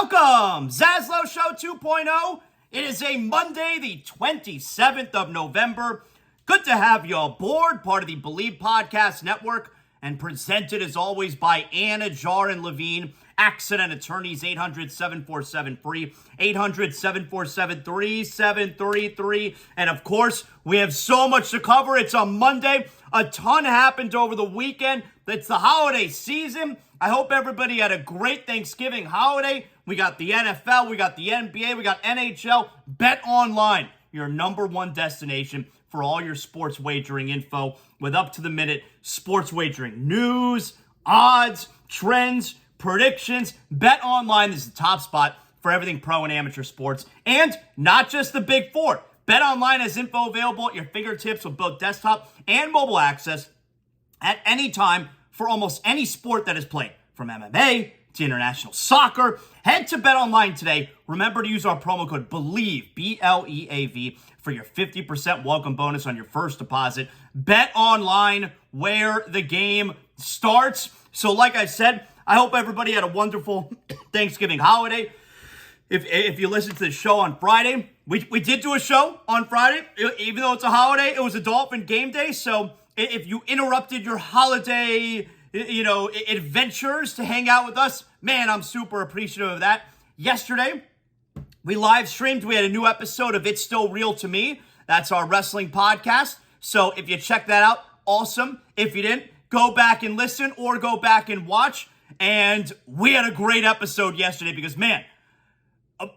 Welcome, ZASLOW Show 2.0. It is a Monday, the 27th of November. Good to have you aboard, part of the Believe Podcast Network, and presented as always by Anidjar and Levine, accident attorneys, 800-747-FREE, 800-747-3733. And of course, we have so much to cover. It's a Monday. A ton happened over the weekend. It's the holiday season. I hope everybody had a great Thanksgiving holiday. We got the NFL, we got the NBA, we got NHL. Bet Online, your number one destination for all your sports wagering info with up-to-the-minute sports wagering news, odds, trends, predictions. Bet Online is the top spot for everything pro and amateur sports, and not just the big four. Bet Online has info available at your fingertips with both desktop and mobile access at any time for almost any sport that is played, from MMA to international soccer. Head to Bet Online today. Remember to use our promo code BELIEVE, B-L-E-A-V, for your 50% welcome bonus on your first deposit. Bet Online, where the game starts. So like I said, I hope everybody had a wonderful Thanksgiving holiday. If you listened to the show on Friday, we did do a show on Friday. Even though it's a holiday, it was a Dolphin game day. So if you interrupted your holiday, adventures to hang out with us, man, I'm super appreciative of that. Yesterday, we live streamed. We had a new episode of It's Still Real to Me. That's our wrestling podcast. So if you check that out, awesome. If you didn't, go back and listen or go back and watch. And we had a great episode yesterday because, man,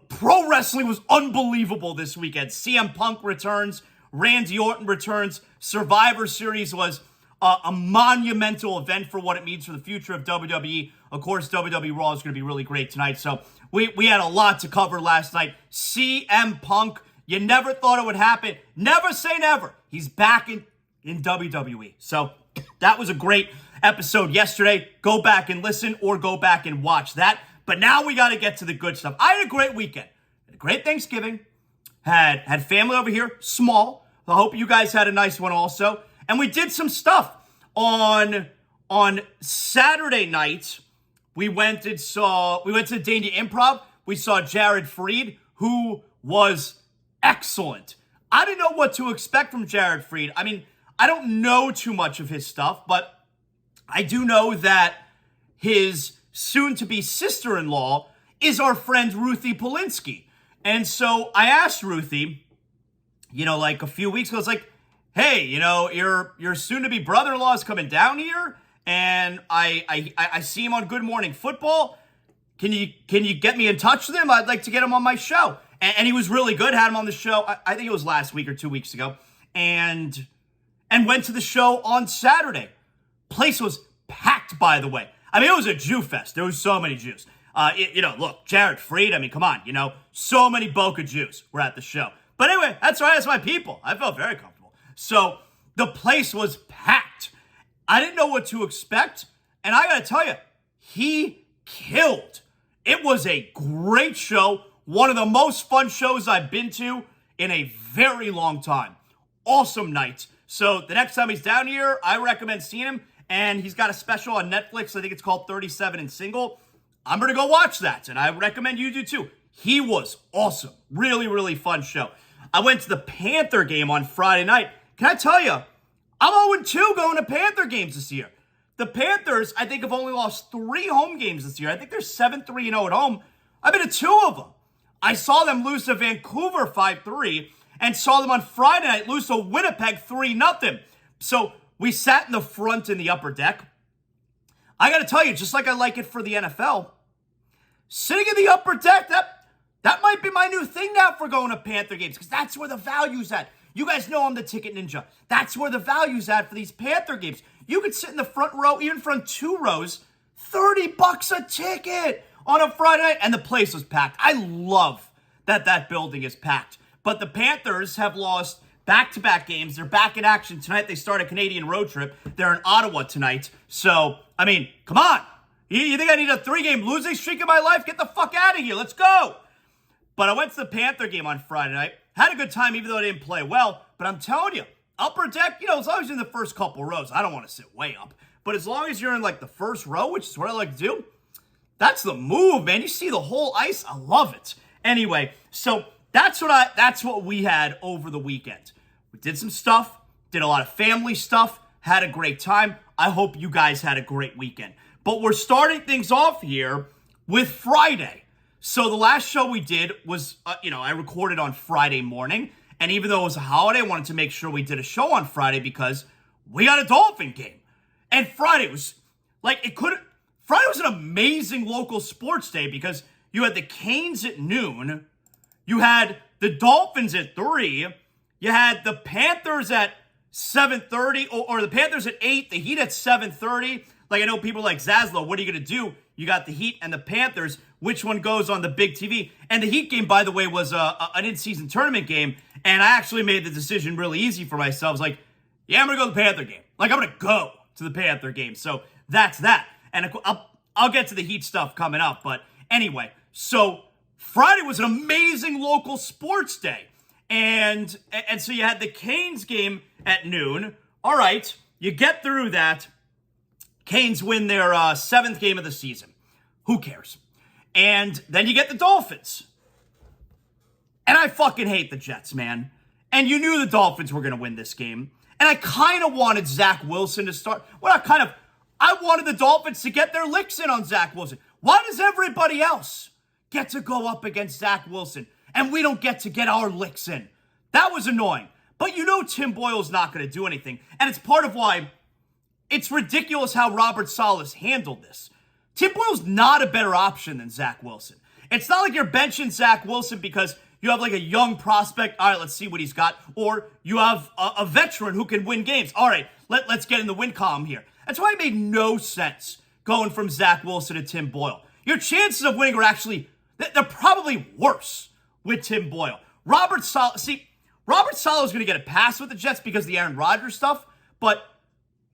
pro wrestling was unbelievable this weekend. CM Punk returns. Randy Orton returns. Survivor Series was a monumental event for what it means for the future of WWE. Of course, WWE Raw is going to be really great tonight. So we had a lot to cover last night. CM Punk, you never thought it would happen. Never say never. He's back in WWE. So that was a great episode yesterday. Go back and listen or go back and watch that. But now we got to get to the good stuff. I had a great weekend. Had a great Thanksgiving. Had family over here, small. I hope you guys had a nice one also. And we did some stuff on Saturday night. We went to the Dania Improv. We saw Jared Freed, who was excellent. I didn't know what to expect from Jared Freed. I mean, I don't know too much of his stuff, but I do know that his soon-to-be sister-in-law is our friend Ruthie Polinsky. And so I asked Ruthie, like a few weeks ago, I was like, hey, your soon-to-be brother-in-law is coming down here, and I see him on Good Morning Football. Can you get me in touch with him? I'd like to get him on my show. And he was really good. Had him on the show, I think it was last week or 2 weeks ago, and went to the show on Saturday. Place was packed, by the way. I mean, it was a Jew fest. There was so many Jews. Look, Jared Freed, I mean, come on, so many Boca Jews were at the show. But anyway, that's right, that's my people. I felt very comfortable. So the place was packed. I didn't know what to expect. And I got to tell you, he killed. It was a great show. One of the most fun shows I've been to in a very long time. Awesome night. So the next time he's down here, I recommend seeing him. And he's got a special on Netflix. I think it's called 37 and Single. I'm going to go watch that. And I recommend you do too. He was awesome. Really, really fun show. I went to the Panther game on Friday night. Can I tell you, I'm 0-2 going to Panther games this year. The Panthers, I think, have only lost 3 home games this year. I think they're 7-3-0 at home. I've been to 2 of them. I saw them lose to Vancouver 5-3 and saw them on Friday night lose to Winnipeg 3-0. So we sat in the front in the upper deck. I got to tell you, just like I like it for the NFL, sitting in the upper deck, that might be my new thing now for going to Panther games, because that's where the value's at. You guys know I'm the ticket ninja. That's where the value's at for these Panther games. You could sit in the front row, even front 2 rows, $30 a ticket on a Friday night, and the place was packed. I love that building is packed. But the Panthers have lost back-to-back games. They're back in action tonight. They start a Canadian road trip. They're in Ottawa tonight. So, I mean, come on. You think I need a 3-game losing streak in my life? Get the fuck out of here. Let's go. But I went to the Panther game on Friday night. Had a good time, even though I didn't play well. But I'm telling you, upper deck, as long as you're in the first couple rows, I don't want to sit way up. But as long as you're in, the first row, which is what I like to do, That's the move, man. You see the whole ice. I love it. Anyway, so that's what we had over the weekend. We did some stuff, did a lot of family stuff, had a great time. I hope you guys had a great weekend. But we're starting things off here with Friday. So the last show we did was, I recorded on Friday morning. And even though it was a holiday, I wanted to make sure we did a show on Friday because we got a Dolphin game. And Friday was, Friday was an amazing local sports day because you had the Canes at noon, you had the Dolphins at 3, you had the Panthers at 7:30, or the Panthers at 8, the Heat at 7:30. I know people like ZASLOW, what are you going to do? You got the Heat and the Panthers. Which one goes on the big TV? And the Heat game, by the way, was an in-season tournament game. And I actually made the decision really easy for myself. I was like, yeah, I'm going to go to the Panther game. I'm going to go to the Panther game. So that's that. And I'll get to the Heat stuff coming up. But anyway, so Friday was an amazing local sports day. And so you had the Canes game at noon. All right, you get through that. Canes win their 7th game of the season. Who cares? And then you get the Dolphins. And I fucking hate the Jets, man. And you knew the Dolphins were going to win this game. And I kind of wanted Zach Wilson to start. I wanted the Dolphins to get their licks in on Zach Wilson. Why does everybody else get to go up against Zach Wilson and we don't get to get our licks in? That was annoying. But you know Tim Boyle's not going to do anything. And it's part of why it's ridiculous how Robert Saleh's handled this. Tim Boyle's not a better option than Zach Wilson. It's not like you're benching Zach Wilson because you have a young prospect. All right, let's see what he's got. Or you have a veteran who can win games. All right, let's get in the win column here. That's why it made no sense going from Zach Wilson to Tim Boyle. Your chances of winning are actually, they're probably worse with Tim Boyle. Robert Saleh is going to get a pass with the Jets because of the Aaron Rodgers stuff, but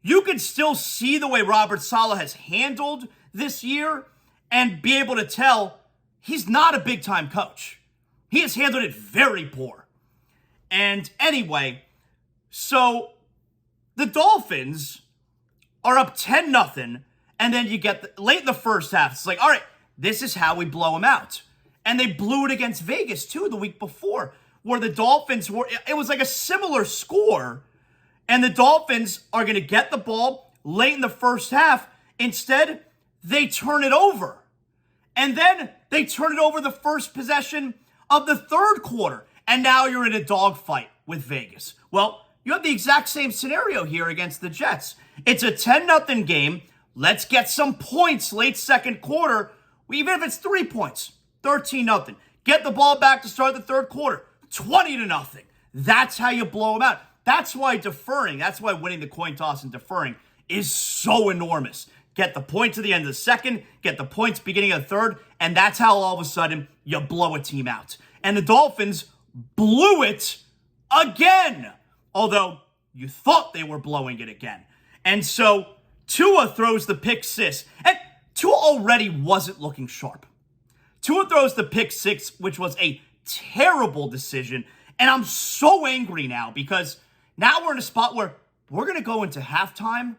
you can still see the way Robert Saleh has handled this year and be able to tell he's not a big-time coach. He has handled it very poor. And anyway, so the Dolphins are up 10-0, and then you get late in the first half. It's like, all right, this is how we blow them out. And they blew it against Vegas, too, the week before, where the Dolphins it was like a similar score, and the Dolphins are going to get the ball late in the first half. Instead, they turn it over. And then they turn it over the first possession of the third quarter. And now you're in a dogfight with Vegas. Well, you have the exact same scenario here against the Jets. It's a 10-0 game. Let's get some points late second quarter. Even if it's 3 points, 13-0. Get the ball back to start the third quarter, 20-0. That's how you blow them out. That's why winning the coin toss and deferring is so enormous. Get the points at the end of the second, get the points beginning of the third, and that's how all of a sudden you blow a team out. And the Dolphins blew it again, although you thought they were blowing it again. And so Tua throws the pick six, and Tua already wasn't looking sharp. Tua throws the pick six, which was a terrible decision, and I'm so angry now because now we're in a spot where we're going to go into halftime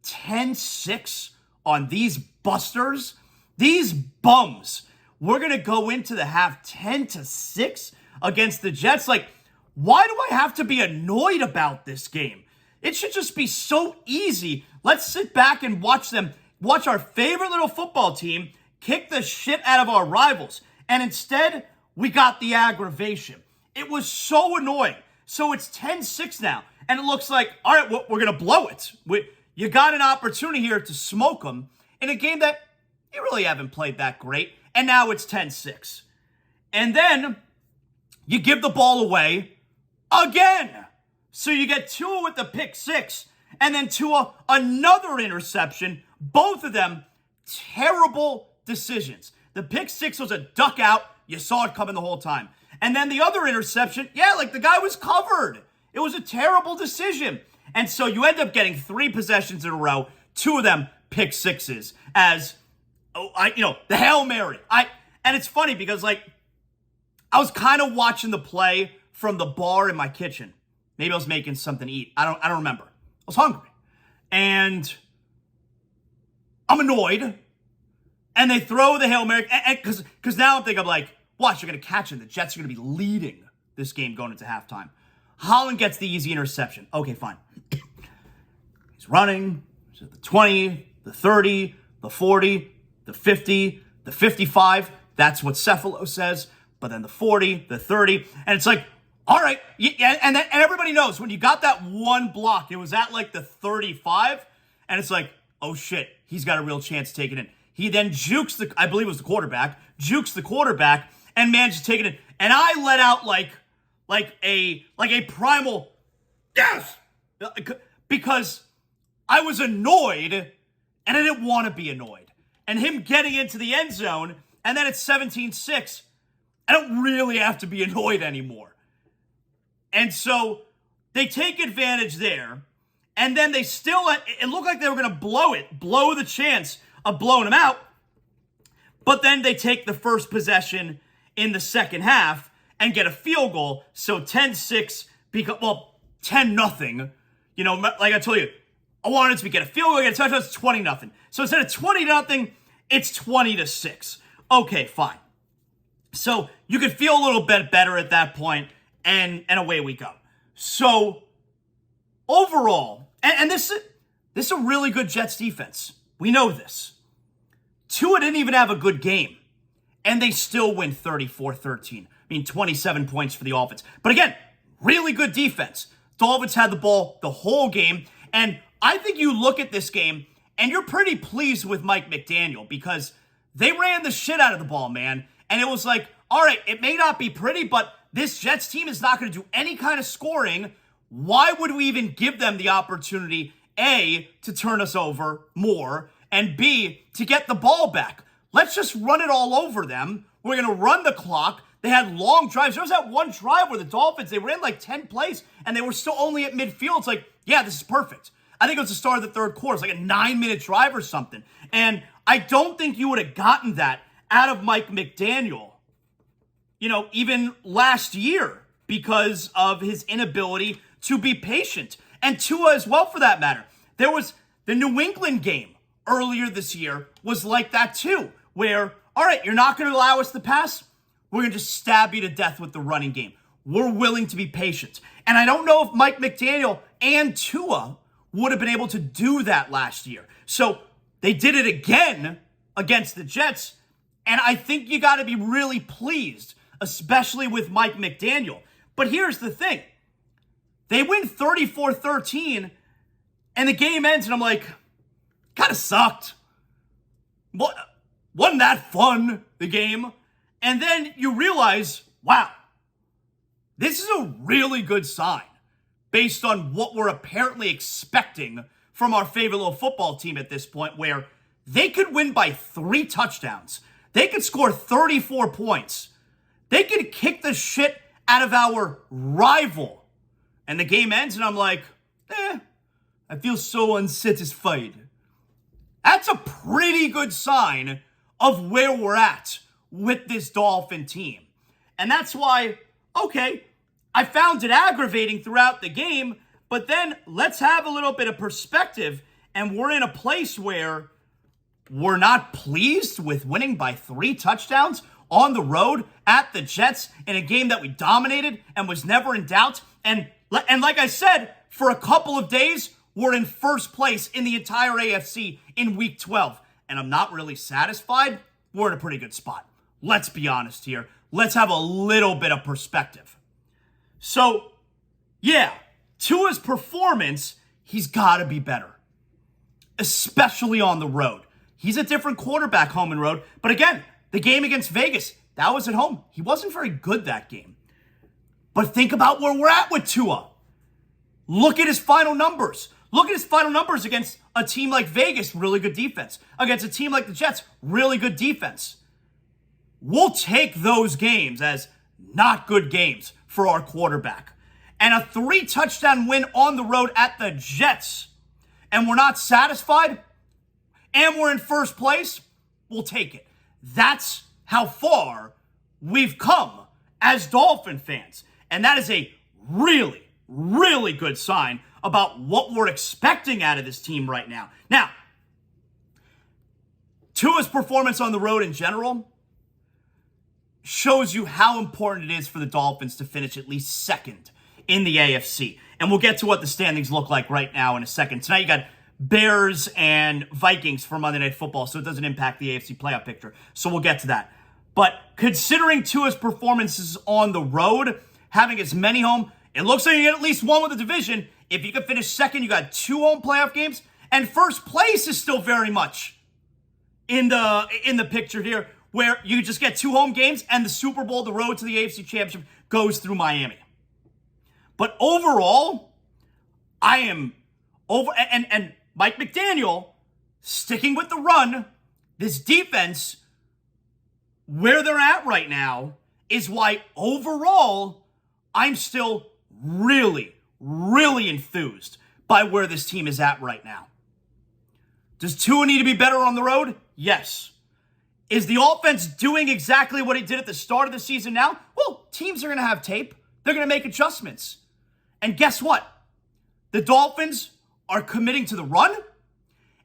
10-6 on these busters, these bums. We're going to go into the half 10-6 against the Jets. Why do I have to be annoyed about this game? It should just be so easy. Let's sit back and watch our favorite little football team kick the shit out of our rivals. And instead, we got the aggravation. It was so annoying. So it's 10-6 now. And it looks like, all right, we're going to blow it. You got an opportunity here to smoke them in a game that you really haven't played that great. And now it's 10-6. And then you give the ball away again. So you get Tua with the pick six. And then Tua, another interception. Both of them terrible decisions. The pick six was a duck out. You saw it coming the whole time. And then the other interception, the guy was covered. It was a terrible decision. And so you end up getting 3 possessions in a row, 2 of them pick sixes as, the Hail Mary. And it's funny because, I was kind of watching the play from the bar in my kitchen. Maybe I was making something to eat. I don't remember. I was hungry. And I'm annoyed And they throw the Hail Mary. Because now I'm like, watch, you're going to catch it. The Jets are going to be leading this game going into halftime. Holland gets the easy interception. Okay, fine. He's running. He's at the 20, the 30, the 40, the 50, the 55. That's what Cephalo says. But then the 40, the 30. And it's like, all right. Yeah, and everybody knows when you got that one block, it was at like the 35. And it's like, oh shit, he's got a real chance to take it in. He then jukes I believe it was the quarterback, and manages to take it in. And I let out like a primal yes, because I was annoyed and I didn't want to be annoyed. And him getting into the end zone, and then it's 17-6, I don't really have to be annoyed anymore. And so they take advantage there, and then they still, it looked like they were going to blow the chance of blowing them out. But then they take the first possession in the second half and get a field goal. So 10-6, 10-0. You know, like I told you, I wanted to get a field goal, get a touchdown, it's 20-0. So instead of 20-0, it's 20-6. Okay, fine. So you could feel a little bit better at that point, and away we go. So overall, and this is a really good Jets defense. We know this. Tua didn't even have a good game, and they still win 34-13. I mean, 27 points for the offense. But again, really good defense. Dolphins had the ball the whole game, and I think you look at this game, and you're pretty pleased with Mike McDaniel because they ran the shit out of the ball, man. And it was like, all right, it may not be pretty, but this Jets team is not going to do any kind of scoring. Why would we even give them the opportunity, A, to turn us over more, and B, to get the ball back? Let's just run it all over them. We're going to run the clock. They had long drives. There was that one drive where the Dolphins, they ran like 10 plays, and they were still only at midfield. It's like, yeah, this is perfect. I think it was the start of the third quarter. It's like a 9-minute drive or something. And I don't think you would have gotten that out of Mike McDaniel, you know, even last year because of his inability to be patient. And Tua as well, for that matter. There was the New England game earlier this year was like that too, where, all right, you're not going to allow us to pass. We're going to just stab you to death with the running game. We're willing to be patient. And I don't know if Mike McDaniel and Tua would have been able to do that last year. So they did it again against the Jets. And I think you got to be really pleased, especially with Mike McDaniel. But here's the thing. They win 34-13, and the game ends, and I'm like, kind of sucked. Wasn't that fun, the game? And then you realize, wow, this is a really good sign based on what we're apparently expecting from our favorite little football team at this point, where they could win by 3 touchdowns. They could score 34 points. They could kick the shit out of our rival. And the game ends, and I'm like, I feel so unsatisfied. That's a pretty good sign of where we're at with this Dolphin team. And that's why, okay, I found it aggravating throughout the game, but then let's have a little bit of perspective, and we're in a place where we're not pleased with winning by 3 touchdowns on the road at the Jets in a game that we dominated and was never in doubt. And like I said, for a couple of days, we're in first place in the entire AFC in Week 12. And I'm not really satisfied. We're in a pretty good spot. Let's be honest here. Let's have a little bit of perspective. So, yeah, Tua's performance, he's got to be better, especially on the road. He's a different quarterback home and road. But again, the game against Vegas, that was at home. He wasn't very good that game. But think about where we're at with Tua. Look at his final numbers. Look at his final numbers against a team like Vegas, really good defense. Against a team like the Jets, really good defense. We'll take those games as not good games for our quarterback. And a 3-touchdown win on the road at the Jets, and we're not satisfied, and we're in first place, we'll take it. That's how far we've come as Dolphin fans. And that is a really, really good sign about what we're expecting out of this team right now. Now, Tua's performance on the road in general shows you how important it is for the Dolphins to finish at least second in the AFC. And we'll get to what the standings look like right now in a second. Tonight you got Bears and Vikings for Monday Night Football, so it doesn't impact the AFC playoff picture. So we'll get to that. But considering Tua's performances on the road, having as many home, it looks like you get at least one with the division. If you can finish second, you got 2 home playoff games. And first place is still very much in the picture here, where you just get 2 home games and the Super Bowl, the road to the AFC Championship, goes through Miami. But overall, I am over, and Mike McDaniel, sticking with the run, this defense, where they're at right now, is why overall, I'm still really, really enthused by where this team is at right now. Does Tua need to be better on the road? Yes. Is the offense doing exactly what it did at the start of the season now? Well, teams are going to have tape. They're going to make adjustments. And guess what? The Dolphins are committing to the run,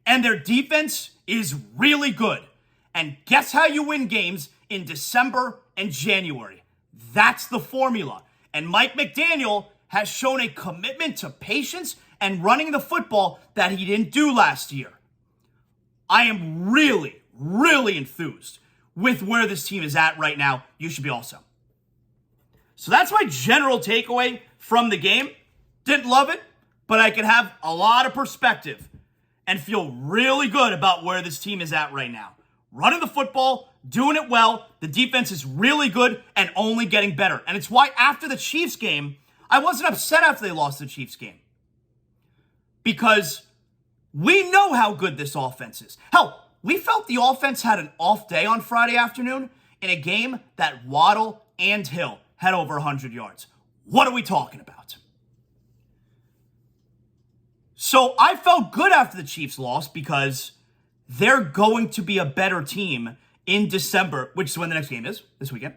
and their defense is really good. And guess how you win games in December and January? That's the formula. And Mike McDaniel has shown a commitment to patience and running the football that he didn't do last year. I am really, really enthused with where this team is at right now. You should be also. So that's my general takeaway from the game. Didn't love it, but I can have a lot of perspective and feel really good about where this team is at right now. Running the football, doing it well. The defense is really good and only getting better. And it's why after the Chiefs game, I wasn't upset after they lost the Chiefs game. Because we know how good this offense is. Hell, we felt the offense had an off day on Friday afternoon in a game that Waddle and Hill had over 100 yards. What are we talking about? So I felt good after the Chiefs lost because they're going to be a better team in December, which is when the next game is, this weekend.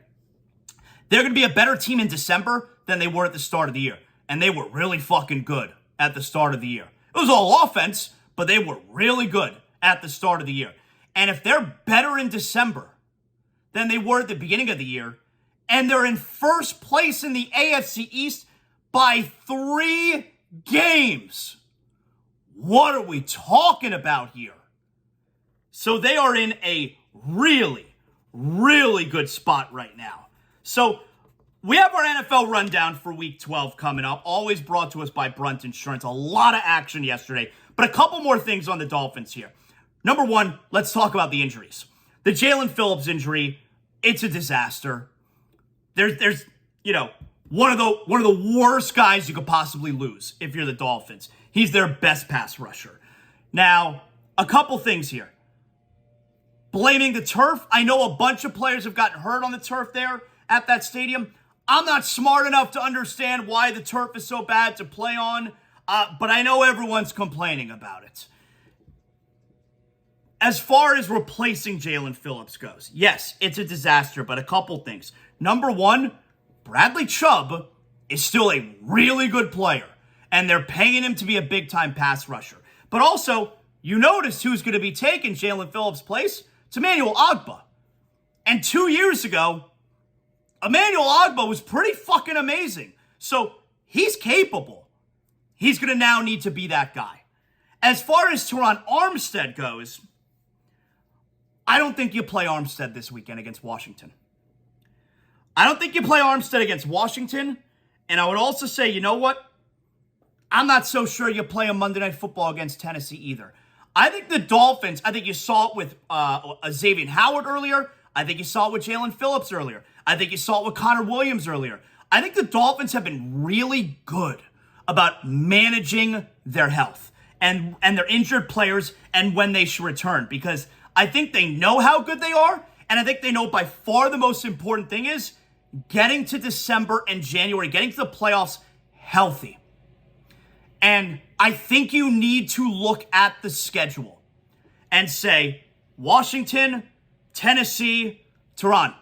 They're going to be a better team in December than they were at the start of the year. And they were really fucking good at the start of the year. It was all offense, but they were really good at the start of the year. And if they're better in December than they were at the beginning of the year, and they're in first place in the AFC East by 3 games, what are we talking about here? So they are in a really, really good spot right now. So we have our NFL rundown for Week 12 coming up, always brought to us by Brunt Insurance. A lot of action yesterday, but a couple more things on the Dolphins here. Number one, let's talk about the injuries. The Jalen Phillips injury, it's a disaster. There's one of the worst guys you could possibly lose if you're the Dolphins. He's their best pass rusher. Now, a couple things here. Blaming the turf. I know a bunch of players have gotten hurt on the turf there at that stadium. I'm not smart enough to understand why the turf is so bad to play on, but I know everyone's complaining about it. As far as replacing Jalen Phillips goes, yes, it's a disaster, but a couple things. Number one, Bradley Chubb is still a really good player, and they're paying him to be a big-time pass rusher. But also, you noticed who's going to be taking Jalen Phillips' place? It's Emmanuel Ogbah. And 2 years ago, Emmanuel Ogbah was pretty fucking amazing. So he's capable. He's going to now need to be that guy. As far as Teron Armstead goes, I don't think you play Armstead this weekend against Washington. I don't think you play Armstead against Washington. And I would also say, you know what? I'm not so sure you play a Monday Night Football against Tennessee either. I think the Dolphins, I think you saw it with Xavier Howard earlier. I think you saw it with Jalen Phillips earlier. I think you saw it with Connor Williams earlier. I think the Dolphins have been really good about managing their health and their injured players and when they should return, because I think they know how good they are, and I think they know by far the most important thing is getting to December and January, getting to the playoffs healthy. And I think you need to look at the schedule and say, Washington, Tennessee, Teron,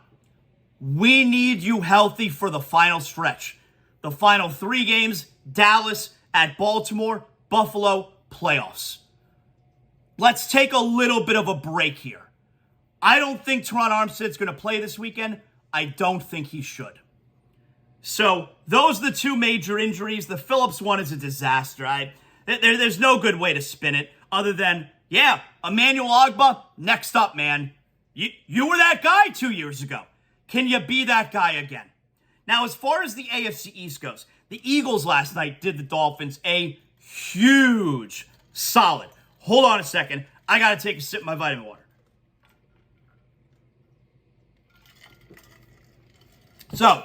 we need you healthy for the final stretch. The final 3 games, Dallas, at Baltimore, Buffalo, playoffs. Let's take a little bit of a break here. I don't think Teron Armstead's going to play this weekend. I don't think he should. So those are the two major injuries. The Phillips one is a disaster. There's no good way to spin it other than, yeah, Emmanuel Ogbah, next up, man. You were that guy 2 years ago. Can you be that guy again? Now, as far as the AFC East goes, the Eagles last night did the Dolphins a huge solid. Hold on a second. I got to take a sip of my vitamin water. So,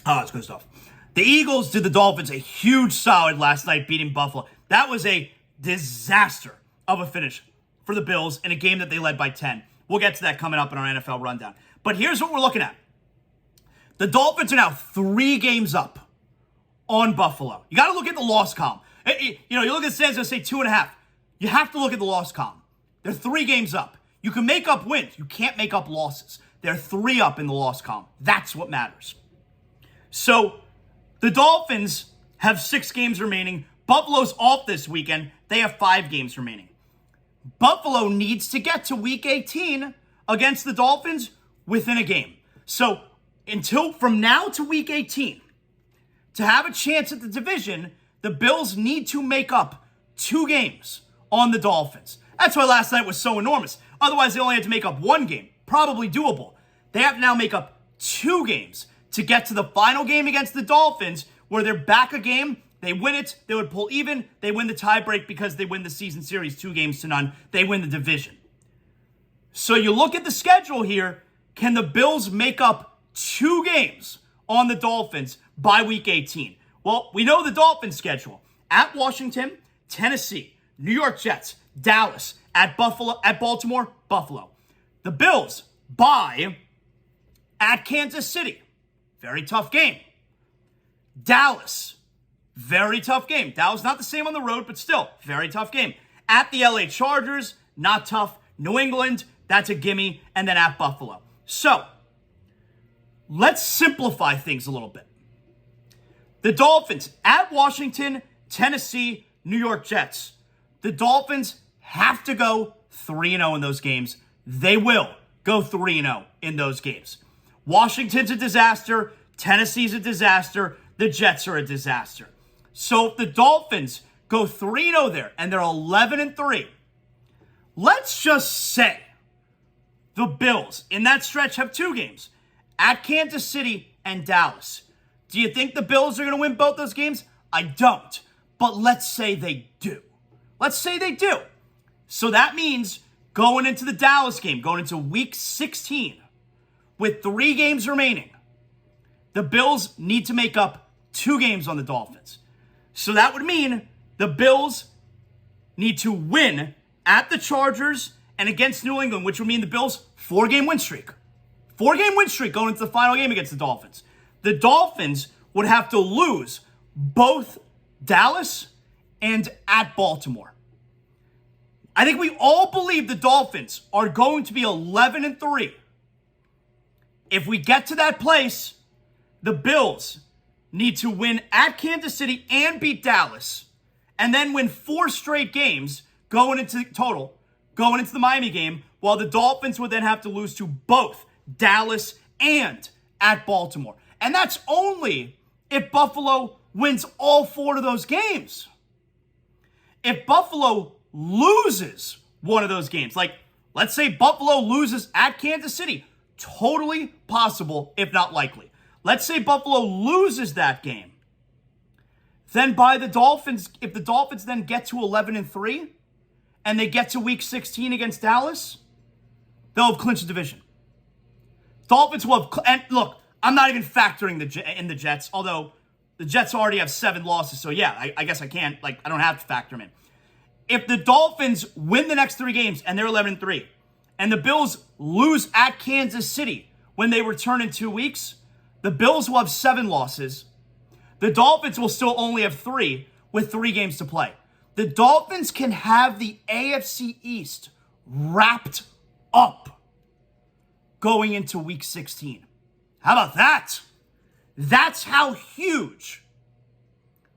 it's good stuff. The Eagles did the Dolphins a huge solid last night, beating Buffalo. That was a disaster of a finish for the Bills in a game that they led by 10. We'll get to that coming up in our NFL rundown. But here's what we're looking at. The Dolphins are now 3 games up on Buffalo. You got to look at the loss column. You look at the stands and say 2.5. You have to look at the loss column. They're 3 games up. You can make up wins. You can't make up losses. They're 3 up in the loss column. That's what matters. So the Dolphins have 6 games remaining. Buffalo's off this weekend. They have 5 games remaining. Buffalo needs to get to week 18 against the Dolphins within a game. So from now to week 18, to have a chance at the division, the Bills need to make up 2 games on the Dolphins. That's why last night was so enormous. Otherwise, they only had to make up 1 game. Probably doable. They have to now make up 2 games to get to the final game against the Dolphins, where they're back a game. They win it. They would pull even. They win the tiebreak because they win the season series 2-0. They win the division. So you look at the schedule here. Can the Bills make up 2 games on the Dolphins by week 18? Well, we know the Dolphins schedule. At Washington, Tennessee, New York Jets, Dallas, at Baltimore, Buffalo. The Bills bye at Kansas City. Very tough game. Dallas. Very tough game. Dallas not the same on the road, but still, very tough game. At the LA Chargers, not tough. New England, that's a gimme. And then at Buffalo. So, let's simplify things a little bit. The Dolphins at Washington, Tennessee, New York Jets. The Dolphins have to go 3-0 in those games. They will go 3-0 in those games. Washington's a disaster. Tennessee's a disaster. The Jets are a disaster. So if the Dolphins go 3-0 there and they're 11-3, let's just say the Bills in that stretch have 2 games at Kansas City and Dallas. Do you think the Bills are going to win both those games? I don't. But let's say they do. Let's say they do. So that means going into the Dallas game, going into week 16, with 3 games remaining, the Bills need to make up 2 games on the Dolphins. So that would mean the Bills need to win at the Chargers and against New England, which would mean the Bills' 4-game win streak. 4-game win streak going into the final game against the Dolphins. The Dolphins would have to lose both Dallas and at Baltimore. I think we all believe the Dolphins are going to be 11-3. If we get to that place, the Bills need to win at Kansas City and beat Dallas, and then win 4 straight games going into the Miami game, while the Dolphins would then have to lose to both Dallas and at Baltimore. And that's only if Buffalo wins all 4 of those games. If Buffalo loses one of those games, like let's say Buffalo loses at Kansas City, totally possible, if not likely. Let's say Buffalo loses that game. Then if the Dolphins then get to 11-3 and they get to week 16 against Dallas, they'll have clinched the division. Dolphins will have, and look, I'm not even factoring in the Jets, although the Jets already have 7 losses. So yeah, I guess I can't, I don't have to factor them in. If the Dolphins win the next 3 games and they're 11-3, and the Bills lose at Kansas City when they return in 2 weeks, the Bills will have 7 losses. The Dolphins will still only have 3 with 3 games to play. The Dolphins can have the AFC East wrapped up going into week 16. How about that? That's how huge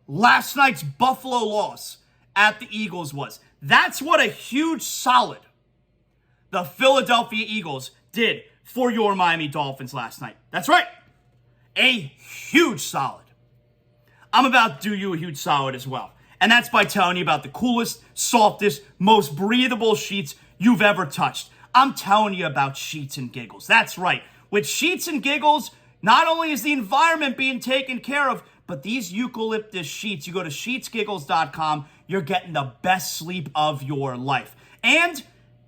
last night's Buffalo loss at the Eagles was. That's what a huge solid the Philadelphia Eagles did for your Miami Dolphins last night. That's right. A huge solid. I'm about to do you a huge solid as well. And that's by telling you about the coolest, softest, most breathable sheets you've ever touched. I'm telling you about Sheets and Giggles. That's right. With Sheets and Giggles, not only is the environment being taken care of, but these eucalyptus sheets, you go to sheetsgiggles.com, you're getting the best sleep of your life. And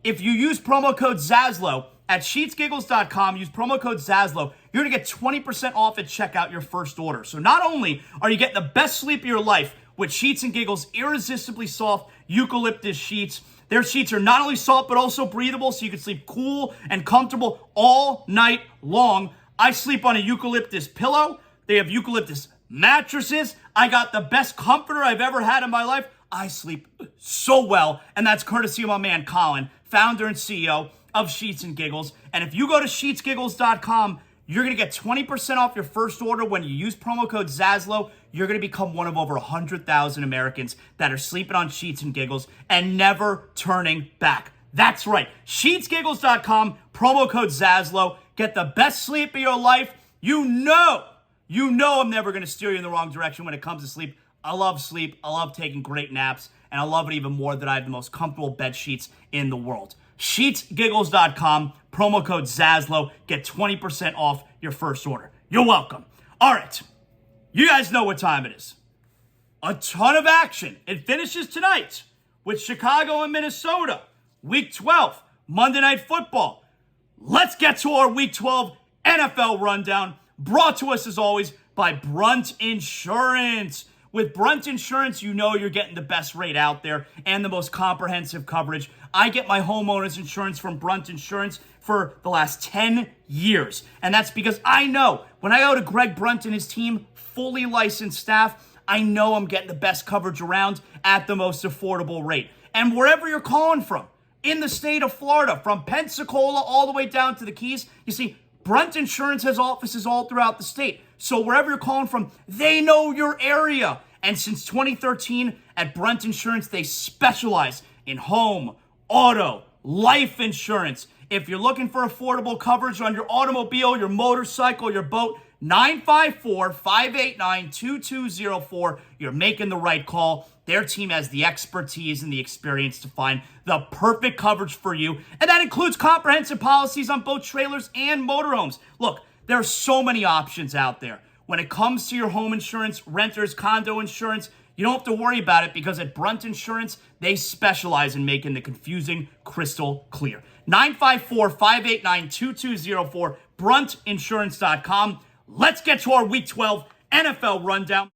if you use promo code ZASLOW at sheetsgiggles.com, use promo code ZASLOW, you're going to get 20% off at checkout your first order. So not only are you getting the best sleep of your life with Sheets and Giggles irresistibly soft eucalyptus sheets, their sheets are not only soft but also breathable so you can sleep cool and comfortable all night long. I sleep on a eucalyptus pillow. They have eucalyptus mattresses. I got the best comforter I've ever had in my life. I sleep so well, and that's courtesy of my man Colin, founder and CEO of Sheets and Giggles. And if you go to sheetsgiggles.com, you're going to get 20% off your first order when you use promo code ZASLOW. You're going to become one of over 100,000 Americans that are sleeping on Sheets and Giggles and never turning back. That's right. Sheetsgiggles.com, promo code ZASLOW. Get the best sleep of your life. You know I'm never going to steer you in the wrong direction when it comes to sleep. I love sleep. I love taking great naps. And I love it even more that I have the most comfortable bed sheets in the world. Sheetsgiggles.com, promo code ZASLOW. Get 20% off your first order. You're welcome. All right. You guys know what time it is. A ton of action. It finishes tonight with Chicago and Minnesota. Week 12, Monday Night Football. Let's get to our Week 12 NFL rundown, brought to us as always by Brunt Insurance. With Brunt Insurance, you know you're getting the best rate out there and the most comprehensive coverage. I get my homeowner's insurance from Brunt Insurance for the last 10 years. And that's because I know when I go to Greg Brunt and his team, fully licensed staff, I know I'm getting the best coverage around at the most affordable rate. And wherever you're calling from, in the state of Florida, from Pensacola all the way down to the Keys, you see, Brunt Insurance has offices all throughout the state. So wherever you're calling from, they know your area. And since 2013, at Brunt Insurance, they specialize in home, auto, life insurance. If you're looking for affordable coverage on your automobile, your motorcycle, your boat, 954-589-2204. You're making the right call. Their team has the expertise and the experience to find the perfect coverage for you. And that includes comprehensive policies on both trailers and motorhomes. Look, there are so many options out there. When it comes to your home insurance, renters, condo insurance, you don't have to worry about it because at Brunt Insurance, they specialize in making the confusing crystal clear. 954-589-2204, bruntinsurance.com. Let's get to our Week 12 NFL rundown.